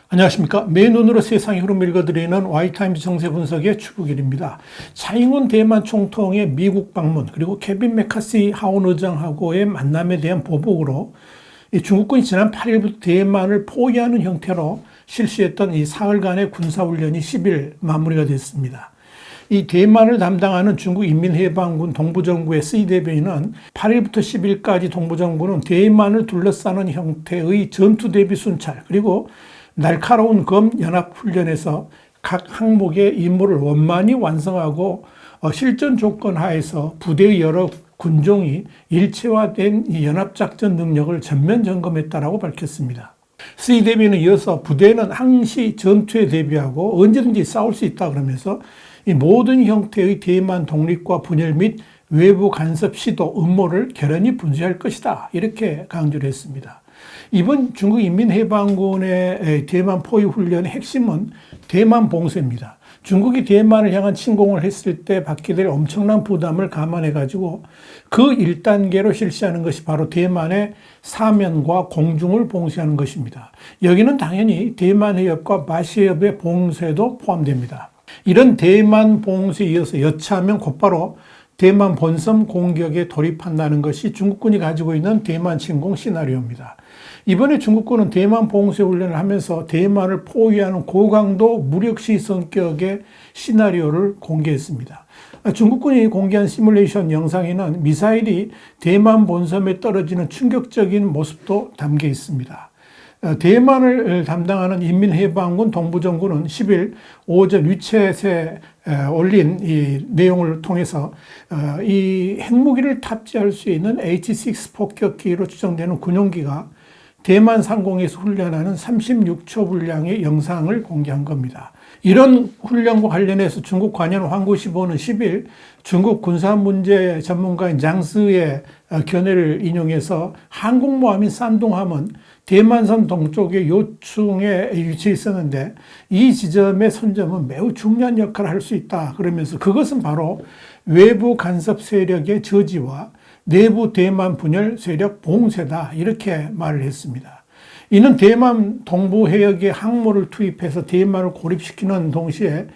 안녕하십니까. 맨눈으로 세상의 흐름 읽어드리는 와이타임즈 정세 분석의 추구길입니다. 차잉원 대만 총통의 미국 방문, 그리고 케빈 메카시 하원 의장하고의 만남에 대한 보복으로 중국군이 지난 8일부터 대만을 포위하는 형태로 실시했던 이 사흘간의 군사훈련이 10일 마무리가 됐습니다. 이 대만을 담당하는 중국 인민해방군 동부정부의 시 대변인은 8일부터 10일까지 동부정부는 대만을 둘러싸는 형태의 전투 대비 순찰, 그리고 날카로운 검 연합훈련에서 각 항목의 임무를 원만히 완성하고 실전 조건 하에서 부대의 여러 군종이 일체화된 이 연합작전 능력을 전면 점검했다라고 밝혔습니다. 시 대변인은 이어서 부대는 항시 전투에 대비하고 언제든지 싸울 수 있다 그러면서 이 모든 형태의 대만 독립과 분열 및 외부 간섭 시도 음모를 결연히 분쇄할 것이다, 이렇게 강조를 했습니다. 이번 중국 인민해방군의 대만 포위 훈련의 핵심은 대만 봉쇄입니다. 중국이 대만을 향한 침공을 했을 때 받게 될 엄청난 부담을 감안해가지고 그 1단계로 실시하는 것이 바로 대만의 사면과 공중을 봉쇄하는 것입니다. 여기는 당연히 대만 해협과 마시 해협의 봉쇄도 포함됩니다. 이런 대만 봉쇄에 이어서 여차하면 곧바로 대만 본섬 공격에 돌입한다는 것이 중국군이 가지고 있는 대만 침공 시나리오입니다. 이번에 중국군은 대만 봉쇄 훈련을 하면서 대만을 포위하는 고강도 무력시 성격의 시나리오를 공개했습니다. 중국군이 공개한 시뮬레이션 영상에는 미사일이 대만 본섬에 떨어지는 충격적인 모습도 담겨 있습니다. 대만을 담당하는 인민해방군 동부정부는 10일 오전 위챗에 올린 이 내용을 통해서 이 핵무기를 탑재할 수 있는 H-6 폭격기로 추정되는 군용기가 대만 상공에서 훈련하는 36초 분량의 영상을 공개한 겁니다. 이런 훈련과 관련해서 중국 관영 환구시보는 10일 중국 군사문제 전문가인 장스의 견해를 인용해서 항공모함인 산둥함은 대만선 동쪽의 요충에 위치해 있었는데 이 지점의 선점은 매우 중요한 역할을 할 수 있다 그러면서 그것은 바로 외부 간섭 세력의 저지와 내부 대만 분열 세력 봉쇄다, 이렇게 말을 했습니다. 이는 대만 동부 해역에 항모를 투입해서 대만을 고립시키는 동시에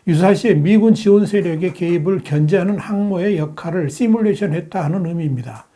유사시에 미군 지원 세력의 개입을 견제하는 항모의 역할을 시뮬레이션 했다 하는 의미입니다.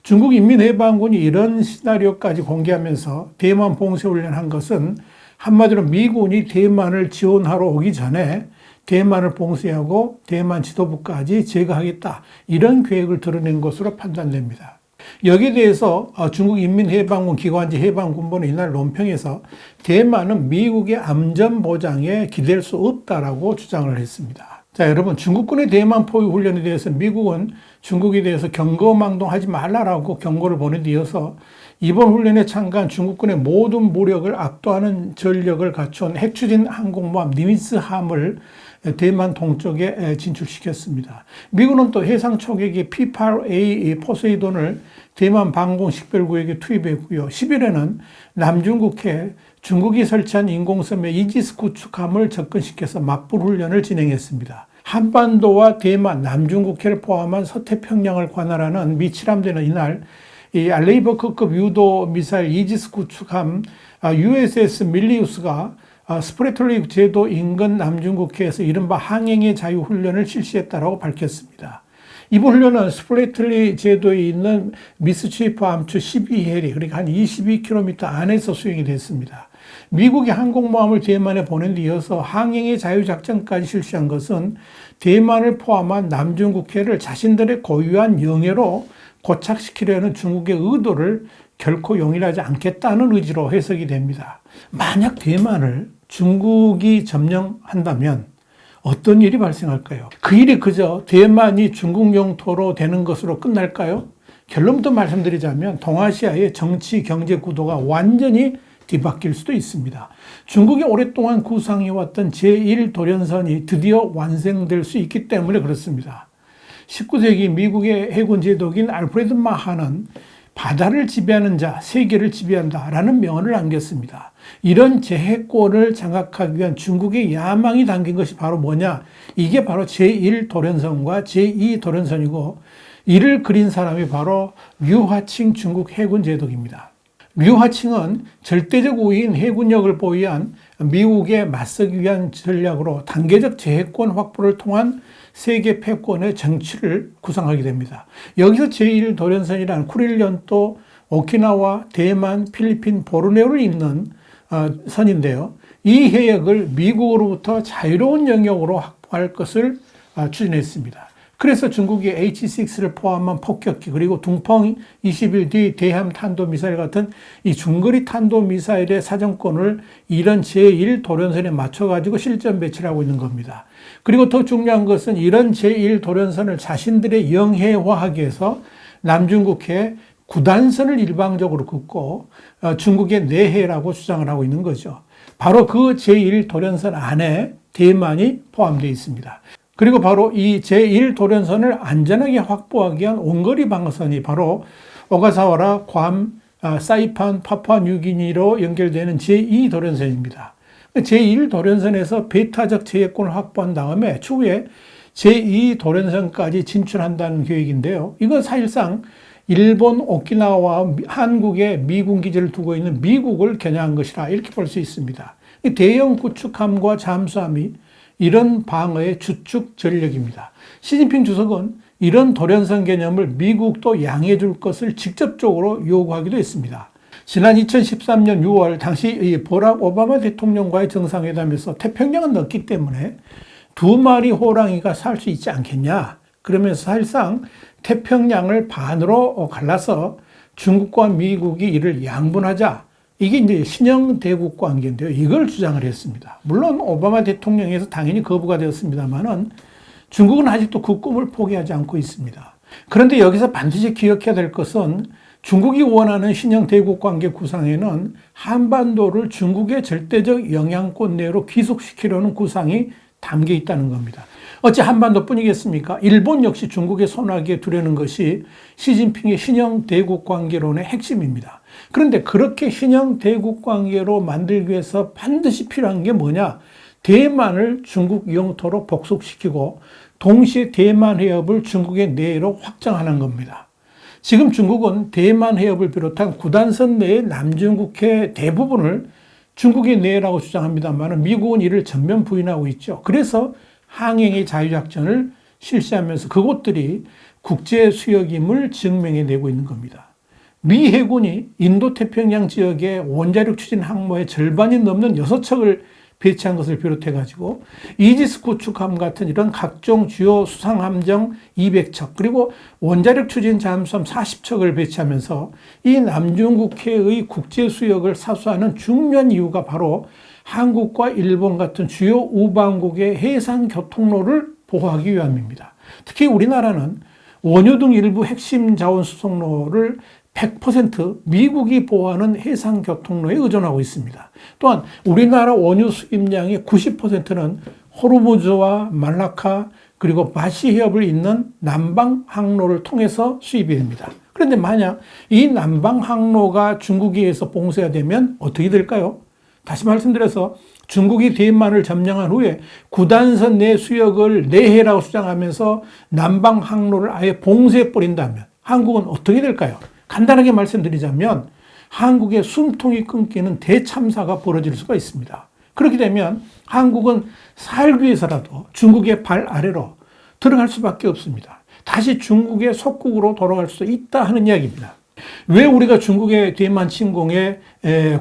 중국 인민해방군이 이런 시나리오까지 공개하면서 대만 봉쇄 훈련한 것은 한마디로 미군이 대만을 지원하러 오기 전에 대만을 봉쇄하고 대만 지도부까지 제거하겠다, 이런 계획을 드러낸 것으로 판단됩니다. 여기에 대해서 중국 인민해방군 기관지 해방군본은 이날 논평에서 대만은 미국의 안전보장에 기댈 수 없다라고 주장을 했습니다. 자, 여러분, 중국군의 대만 포위 훈련에 대해서 미국은 중국에 대해서 경거망동하지 말라라고 경고를 보낸 데 이어서 이번 훈련에 참가한 중국군의 모든 무력을 압도하는 전력을 갖춘 핵추진 항공모함 니미츠함을 대만 동쪽에 진출시켰습니다. 미국은 또 해상 초계기 P-8A 포세이돈을 대만 방공 식별구역에 투입했고요. 10일에는 남중국해 중국이 설치한 인공섬에 이지스 구축함을 접근시켜서 맞불 훈련을 진행했습니다. 한반도와 대만, 남중국해를 포함한 서태평양을 관할하는 미 칠함대는 이날 이 알레이버크급 유도 미사일 이지스 구축함 USS 밀리우스가 스프레틀리 제도 인근 남중국해에서 이른바 항행의 자유 훈련을 실시했다고 밝혔습니다. 이번 훈련은 스프레틀리 제도에 있는 미스치프 암투 12해리, 그러니까 한 22km 안에서 수행이 됐습니다. 미국이 항공모함을 대만에 보낸 데 이어서 항행의 자유작전까지 실시한 것은 대만을 포함한 남중국해를 자신들의 고유한 영해로 고착시키려는 중국의 의도를 결코 용인하지 않겠다는 의지로 해석이 됩니다. 만약 대만을 중국이 점령한다면 어떤 일이 발생할까요? 그 일이 그저 대만이 중국 영토로 되는 것으로 끝날까요? 결론부터 말씀드리자면 동아시아의 정치 경제 구도가 완전히 뒤바뀔 수도 있습니다. 중국이 오랫동안 구상해왔던 제1도련선이 드디어 완성될 수 있기 때문에 그렇습니다. 19세기 미국의 해군 제독인 알프레드 마하는 바다를 지배하는 자, 세계를 지배한다라는 명언을 남겼습니다. 이런 제해권을 장악하기 위한 중국의 야망이 담긴 것이 바로 뭐냐? 이게 바로 제1도련선과 제2도련선이고 이를 그린 사람이 바로 류화칭 중국 해군 제독입니다. 류화칭은 절대적 우위인 해군력을 보유한 미국에 맞서기 위한 전략으로 단계적 제해권 확보를 통한 세계 패권의 정치를 구상하게 됩니다. 여기서 제1도련선이란 쿠릴연도, 오키나와, 대만, 필리핀, 보르네오를 잇는 선인데요. 이 해역을 미국으로부터 자유로운 영역으로 확보할 것을 추진했습니다. 그래서 중국이 H-6를 포함한 폭격기 그리고 둥펑 21D 대함 탄도미사일 같은 이 중거리 탄도미사일의 사정권을 이런 제1도련선에 맞춰가지고 실전 배치를 하고 있는 겁니다. 그리고 더 중요한 것은 이런 제1도련선을 자신들의 영해화하기 위해서 남중국해 9단선을 일방적으로 긋고 중국의 내해라고 주장을 하고 있는 거죠. 바로 그 제1도련선 안에 대만이 포함되어 있습니다. 그리고 바로 이 제1도련선을 안전하게 확보하기 위한 원거리 방어선이 바로 오가사와라, 괌, 사이판, 파푸아뉴기니로 연결되는 제2도련선입니다. 제1도련선에서 배타적 제해권을 확보한 다음에 추후에 제2도련선까지 진출한다는 계획인데요. 이건 사실상 일본 오키나와와 한국에 미군 기지를 두고 있는 미국을 겨냥한 것이라 이렇게 볼 수 있습니다. 대형 구축함과 잠수함이 이런 방어의 주축 전력입니다. 시진핑 주석은 이런 도련선 개념을 미국도 양해해 줄 것을 직접적으로 요구하기도 했습니다. 지난 2013년 6월 당시 버락 오바마 대통령과의 정상회담에서 태평양은 넓기 때문에 두 마리 호랑이가 살 수 있지 않겠냐. 그러면서 사실상 태평양을 반으로 갈라서 중국과 미국이 이를 양분하자. 이게 이제 신형 대국 관계인데요. 이걸 주장을 했습니다. 물론 오바마 대통령에서 당연히 거부가 되었습니다만은 중국은 아직도 그 꿈을 포기하지 않고 있습니다. 그런데 여기서 반드시 기억해야 될 것은 중국이 원하는 신형 대국 관계 구상에는 한반도를 중국의 절대적 영향권 내로 귀속시키려는 구상이 담겨 있다는 겁니다. 어찌 한반도뿐이겠습니까? 일본 역시 중국의 손아귀에 두려는 것이 시진핑의 신형 대국 관계론의 핵심입니다. 그런데 그렇게 신형 대국 관계로 만들기 위해서 반드시 필요한 게 뭐냐? 대만을 중국 영토로 복속시키고 동시에 대만 해협을 중국의 내로 확장하는 겁니다. 지금 중국은 대만 해협을 비롯한 9단선 내의 남중국해 대부분을 중국의 내라고 주장합니다만 미국은 이를 전면 부인하고 있죠. 그래서 항행의 자유작전을 실시하면서 그곳들이 국제 수역임을 증명해내고 있는 겁니다. 미 해군이 인도태평양 지역의 원자력 추진 항모의 절반이 넘는 6척을 배치한 것을 비롯해가지고 이지스 구축함 같은 이런 각종 주요 수상함정 200척 그리고 원자력 추진 잠수함 40척을 배치하면서 이 남중국해의 국제 수역을 사수하는 중요한 이유가 바로 한국과 일본 같은 주요 우방국의 해상 교통로를 보호하기 위함입니다. 특히 우리나라는 원유 등 일부 핵심 자원 수송로를 100% 미국이 보호하는 해상 교통로에 의존하고 있습니다. 또한 우리나라 원유 수입량의 90%는 호르무즈와 말라카 그리고 바시 해협을 잇는 남방 항로를 통해서 수입이 됩니다. 그런데 만약 이 남방 항로가 중국에 의해서 봉쇄가 되면 어떻게 될까요? 다시 말씀드려서 중국이 대만을 점령한 후에 9단선 내 수역을 내해라고 주장하면서 남방 항로를 아예 봉쇄해버린다면 한국은 어떻게 될까요? 간단하게 말씀드리자면 한국의 숨통이 끊기는 대참사가 벌어질 수가 있습니다. 그렇게 되면 한국은 살기 위해서라도 중국의 발 아래로 들어갈 수밖에 없습니다. 다시 중국의 속국으로 돌아갈 수 있다 하는 이야기입니다. 왜 우리가 중국의 대만 침공에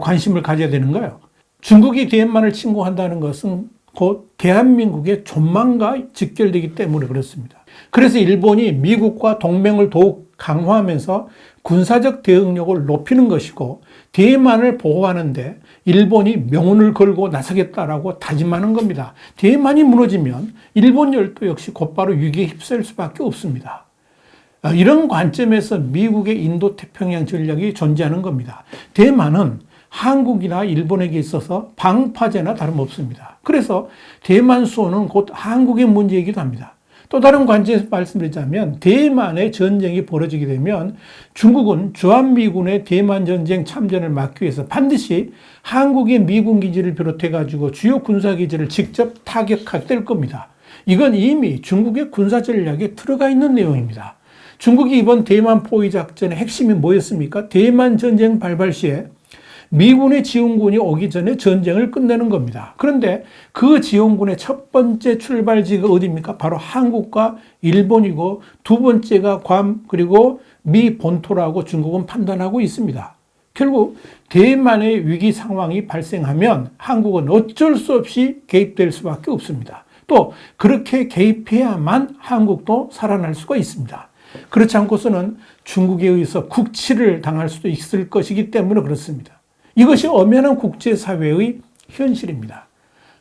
관심을 가져야 되는가요? 중국이 대만을 침공한다는 것은 곧 대한민국의 존망과 직결되기 때문에 그렇습니다. 그래서 일본이 미국과 동맹을 더욱 강화하면서 군사적 대응력을 높이는 것이고 대만을 보호하는데 일본이 명운을 걸고 나서겠다라고 다짐하는 겁니다. 대만이 무너지면 일본 열도 역시 곧바로 위기에 휩쓸 수밖에 없습니다. 이런 관점에서 미국의 인도태평양 전략이 존재하는 겁니다. 대만은 한국이나 일본에게 있어서 방파제나 다름없습니다. 그래서 대만 수호는 곧 한국의 문제이기도 합니다. 또 다른 관점에서 말씀드리자면 대만의 전쟁이 벌어지게 되면 중국은 주한미군의 대만 전쟁 참전을 막기 위해서 반드시 한국의 미군 기지를 비롯해 가지고 주요 군사 기지를 직접 타격하게 될 겁니다. 이건 이미 중국의 군사 전략에 들어가 있는 내용입니다. 중국이 이번 대만 포위 작전의 핵심이 뭐였습니까? 대만 전쟁 발발 시에 미군의 지원군이 오기 전에 전쟁을 끝내는 겁니다. 그런데 그 지원군의 첫 번째 출발지가 어디입니까? 바로 한국과 일본이고 두 번째가 괌 그리고 미 본토라고 중국은 판단하고 있습니다. 결국 대만의 위기 상황이 발생하면 한국은 어쩔 수 없이 개입될 수밖에 없습니다. 또 그렇게 개입해야만 한국도 살아날 수가 있습니다. 그렇지 않고서는 중국에 의해서 국치를 당할 수도 있을 것이기 때문에 그렇습니다. 이것이 엄연한 국제사회의 현실입니다.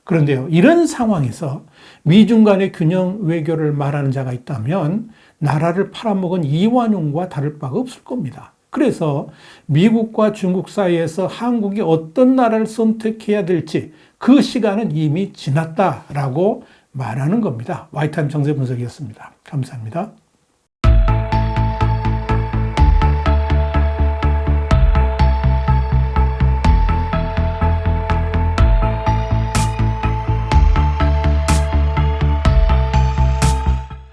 그런데요, 이런 상황에서 미중 간의 균형 외교를 말하는 자가 있다면 나라를 팔아먹은 이완용과 다를 바가 없을 겁니다. 그래서 미국과 중국 사이에서 한국이 어떤 나라를 선택해야 될지 그 시간은 이미 지났다라고 말하는 겁니다. 와이타임 정세 분석이었습니다. 감사합니다.